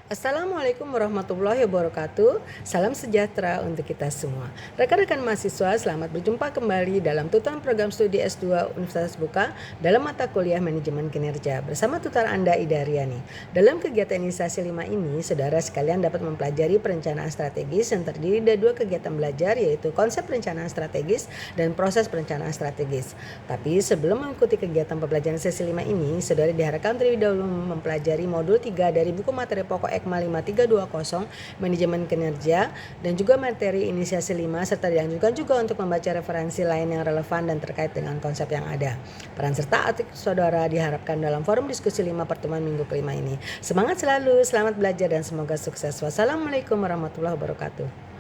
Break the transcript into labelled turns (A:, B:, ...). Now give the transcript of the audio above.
A: Assalamualaikum warahmatullahi wabarakatuh. Salam sejahtera untuk kita semua. Rekan-rekan mahasiswa, selamat berjumpa kembali dalam tutoran program studi S2 Universitas Buka dalam mata kuliah Manajemen Kinerja bersama tutor Anda Ida Riani. Dalam kegiatan inisiasi 5 ini, saudara sekalian dapat mempelajari perencanaan strategis yang terdiri dari dua kegiatan belajar, yaitu konsep perencanaan strategis dan proses perencanaan strategis. Tapi sebelum mengikuti kegiatan pembelajaran sesi 5 ini, saudara diharapkan terlebih dahulu mempelajari modul 3 dari buku materi pokok EKMA 5320 Manajemen Kinerja dan juga materi inisiasi 5, serta dianjurkan juga untuk membaca referensi lain yang relevan dan terkait dengan konsep yang ada. Peran serta aktif saudara diharapkan dalam forum diskusi 5 pertemuan minggu kelima ini. Semangat selalu, selamat belajar dan semoga sukses. Wassalamualaikum warahmatullahi wabarakatuh.